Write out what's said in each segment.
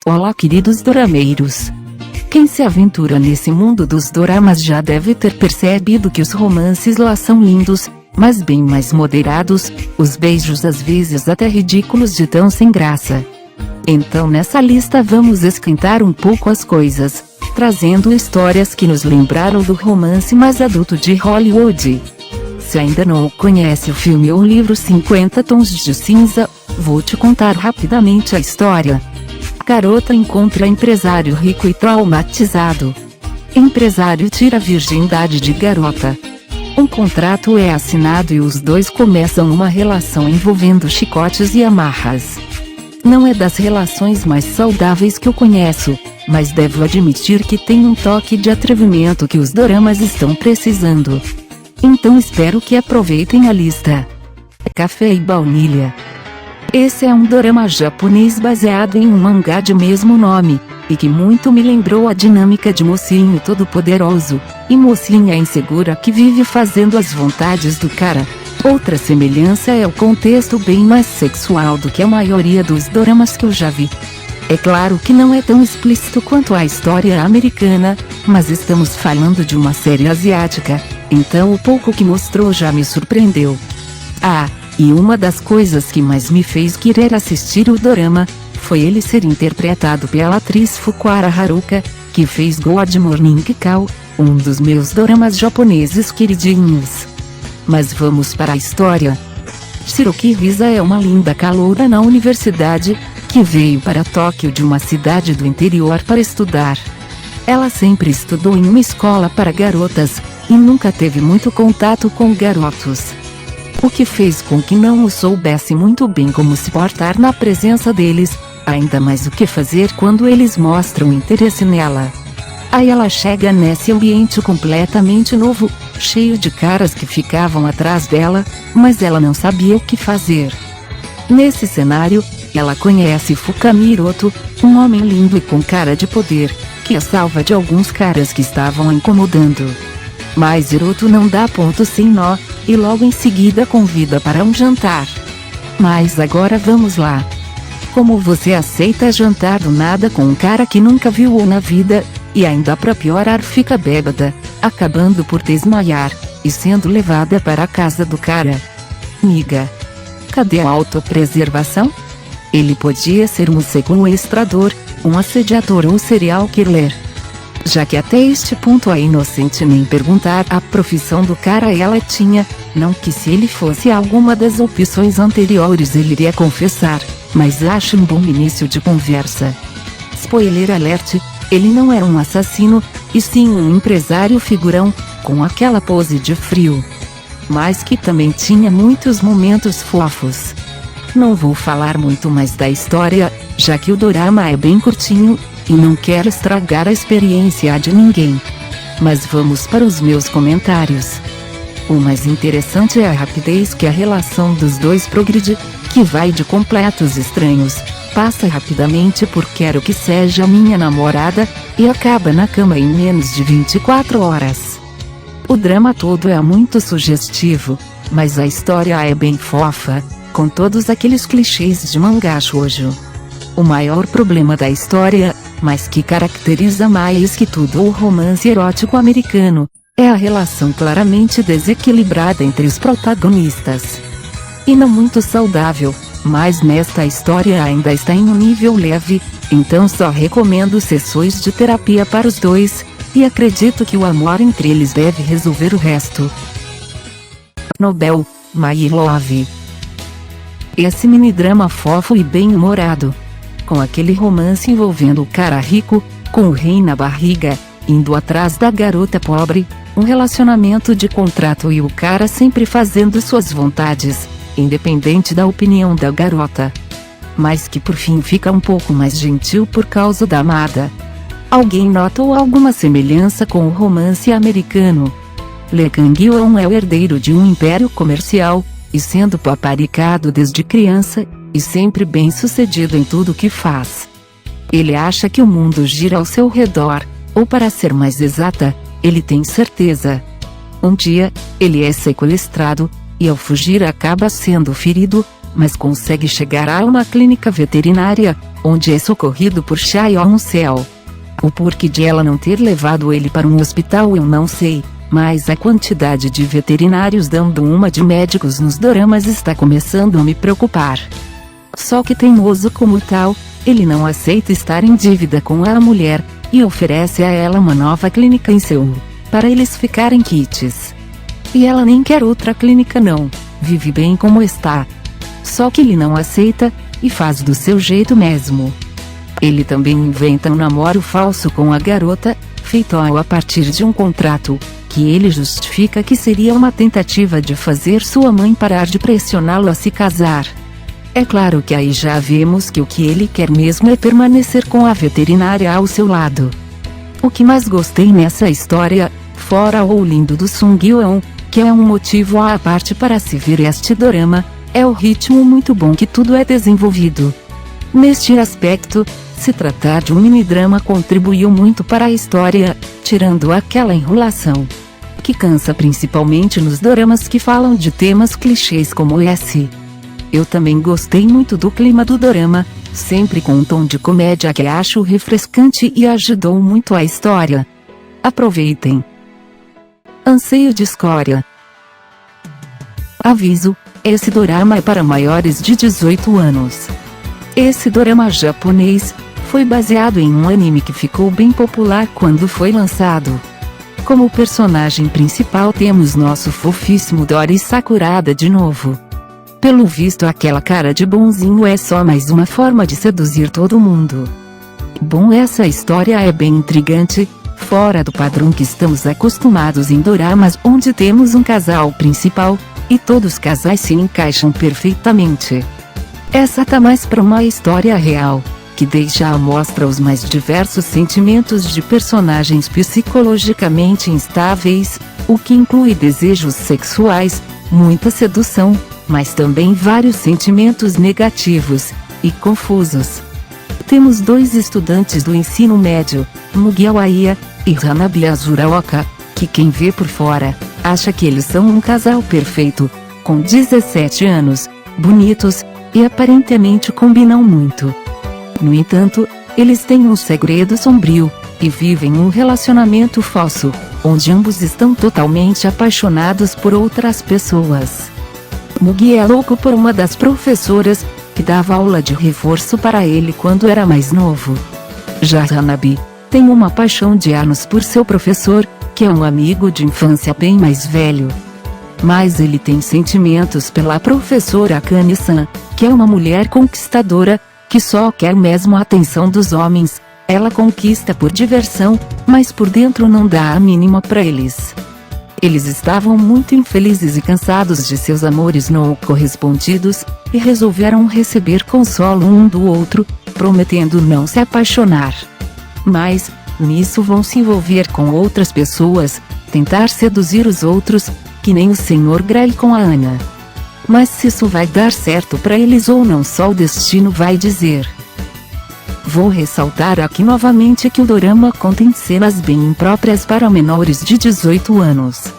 Olá, queridos dorameiros! Quem se aventura nesse mundo dos doramas já deve ter percebido que os romances lá são lindos, mas bem mais moderados, os beijos às vezes até ridículos de tão sem graça. Então nessa lista vamos esquentar um pouco as coisas, trazendo histórias que nos lembraram do romance mais adulto de Hollywood. Se ainda não conhece o filme ou livro 50 Tons de Cinza, vou te contar rapidamente a história. Garota encontra empresário rico e traumatizado. Empresário tira a virgindade de garota. Um contrato é assinado e os dois começam uma relação envolvendo chicotes e amarras. Não é das relações mais saudáveis que eu conheço, mas devo admitir que tem um toque de atrevimento que os doramas estão precisando. Então espero que aproveitem a lista. Café e baunilha. Esse é um dorama japonês baseado em um mangá de mesmo nome, e que muito me lembrou a dinâmica de mocinho todo-poderoso, e mocinha insegura que vive fazendo as vontades do cara. Outra semelhança é o contexto bem mais sexual do que a maioria dos doramas que eu já vi. É claro que não é tão explícito quanto a história americana, mas estamos falando de uma série asiática, então o pouco que mostrou já me surpreendeu. E uma das coisas que mais me fez querer assistir o dorama, foi ele ser interpretado pela atriz Fukuhara Haruka, que fez Good Morning Call, um dos meus doramas japoneses queridinhos. Mas vamos para a história. Shiroki Risa é uma linda caloura na universidade, que veio para Tóquio de uma cidade do interior para estudar. Ela sempre estudou em uma escola para garotas, e nunca teve muito contato com garotos. O que fez com que não o soubesse muito bem como se portar na presença deles, ainda mais o que fazer quando eles mostram interesse nela. Aí ela chega nesse ambiente completamente novo, cheio de caras que ficavam atrás dela, mas ela não sabia o que fazer. Nesse cenário, ela conhece Fukami Hiroto, um homem lindo e com cara de poder, que a salva de alguns caras que estavam incomodando. Mas Hiroto não dá ponto sem nó, e logo em seguida convida para um jantar. Mas agora vamos lá. Como você aceita jantar do nada com um cara que nunca viu na vida, e ainda pra piorar fica bêbada, acabando por desmaiar, e sendo levada para a casa do cara? Miga, cadê a autopreservação? Ele podia ser um sequestrador, um assediador ou serial killer. Já que até este ponto a inocente nem perguntar a profissão do cara ela tinha, não que se ele fosse alguma das opções anteriores ele iria confessar, mas acho um bom início de conversa. Spoiler alert, ele não era um assassino, e sim um empresário figurão, com aquela pose de frio. Mas que também tinha muitos momentos fofos. Não vou falar muito mais da história, já que o dorama é bem curtinho, e não quero estragar a experiência de ninguém. Mas vamos para os meus comentários. O mais interessante é a rapidez que a relação dos dois progride, que vai de completos estranhos, passa rapidamente por quero que seja minha namorada, e acaba na cama em menos de 24 horas. O drama todo é muito sugestivo, mas a história é bem fofa, com todos aqueles clichês de mangá shoujo. O maior problema da história, mas que caracteriza mais que tudo o romance erótico americano, é a relação claramente desequilibrada entre os protagonistas. E não muito saudável, mas nesta história ainda está em um nível leve, então só recomendo sessões de terapia para os dois, e acredito que o amor entre eles deve resolver o resto. Nobel, My Love. Esse mini-drama fofo e bem-humorado, com aquele romance envolvendo o cara rico, com o rei na barriga, indo atrás da garota pobre, um relacionamento de contrato e o cara sempre fazendo suas vontades, independente da opinião da garota. Mas que por fim fica um pouco mais gentil por causa da amada. Alguém notou alguma semelhança com o romance americano? Lee Kang-yeon é o herdeiro de um império comercial, e sendo paparicado desde criança, e sempre bem sucedido em tudo que faz. Ele acha que o mundo gira ao seu redor, ou para ser mais exata, ele tem certeza. Um dia, ele é sequestrado, e ao fugir acaba sendo ferido, mas consegue chegar a uma clínica veterinária, onde é socorrido por Chae-on-seo. O porquê de ela não ter levado ele para um hospital eu não sei, mas a quantidade de veterinários dando uma de médicos nos doramas está começando a me preocupar. Só que teimoso como tal, ele não aceita estar em dívida com a mulher, e oferece a ela uma nova clínica em Seul, para eles ficarem quites. E ela nem quer outra clínica não, vive bem como está. Só que ele não aceita, e faz do seu jeito mesmo. Ele também inventa um namoro falso com a garota, feito a partir de um contrato, que ele justifica que seria uma tentativa de fazer sua mãe parar de pressioná-lo a se casar. É claro que aí já vemos que o que ele quer mesmo é permanecer com a veterinária ao seu lado. O que mais gostei nessa história, fora o lindo do Sung Yeon, que é um motivo à parte para se ver este dorama, é o ritmo muito bom que tudo é desenvolvido. Neste aspecto, se tratar de um mini-drama contribuiu muito para a história, tirando aquela enrolação que cansa principalmente nos doramas que falam de temas clichês como esse. Eu também gostei muito do clima do dorama, sempre com um tom de comédia que acho refrescante e ajudou muito a história. Aproveitem. Anseio de escória. Aviso: esse dorama é para maiores de 18 anos. Esse dorama japonês foi baseado em um anime que ficou bem popular quando foi lançado. Como personagem principal temos nosso fofíssimo Dori Sakurada de novo. Pelo visto aquela cara de bonzinho é só mais uma forma de seduzir todo mundo. Bom, essa história é bem intrigante, fora do padrão que estamos acostumados em doramas onde temos um casal principal, e todos os casais se encaixam perfeitamente. Essa tá mais para uma história real, que deixa à mostra os mais diversos sentimentos de personagens psicologicamente instáveis, o que inclui desejos sexuais, muita sedução, mas também vários sentimentos negativos e confusos. Temos dois estudantes do ensino médio, Mugi Awaya e Hanabi Azuraoka, que quem vê por fora, acha que eles são um casal perfeito, com 17 anos, bonitos, e aparentemente combinam muito. No entanto, eles têm um segredo sombrio, e vivem um relacionamento falso, onde ambos estão totalmente apaixonados por outras pessoas. Mugi é louco por uma das professoras, que dava aula de reforço para ele quando era mais novo. Já Hanabi tem uma paixão de anos por seu professor, que é um amigo de infância bem mais velho. Mas ele tem sentimentos pela professora Akane-san, que é uma mulher conquistadora, que só quer mesmo a atenção dos homens. Ela conquista por diversão, mas por dentro não dá a mínima para eles. Eles estavam muito infelizes e cansados de seus amores não correspondidos, e resolveram receber consolo um do outro, prometendo não se apaixonar. Mas, nisso vão se envolver com outras pessoas, tentar seduzir os outros, que nem o Sr. Gray com a Ana. Mas se isso vai dar certo para eles ou não só o destino vai dizer. Vou ressaltar aqui novamente que o dorama contém cenas bem impróprias para menores de 18 anos.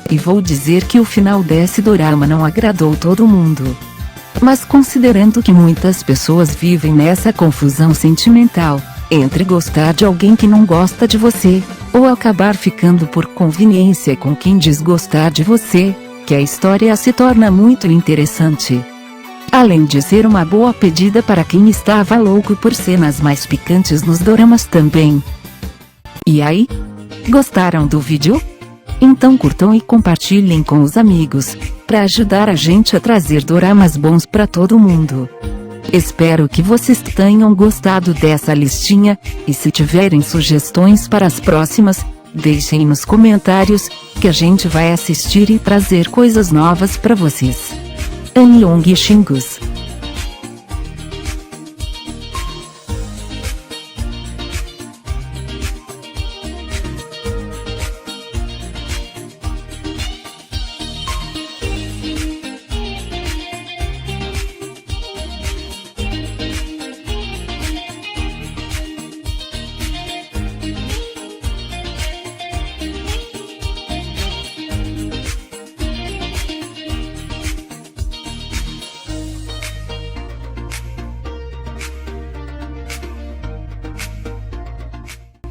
E vou dizer que o final desse dorama não agradou todo mundo. Mas considerando que muitas pessoas vivem nessa confusão sentimental, entre gostar de alguém que não gosta de você, ou acabar ficando por conveniência com quem diz gostar de você, que a história se torna muito interessante. Além de ser uma boa pedida para quem estava louco por cenas mais picantes nos doramas também. E aí? Gostaram do vídeo? Então curtam e compartilhem com os amigos, para ajudar a gente a trazer doramas bons para todo mundo. Espero que vocês tenham gostado dessa listinha, e se tiverem sugestões para as próximas, deixem nos comentários, que a gente vai assistir e trazer coisas novas para vocês. Anyong Shingus.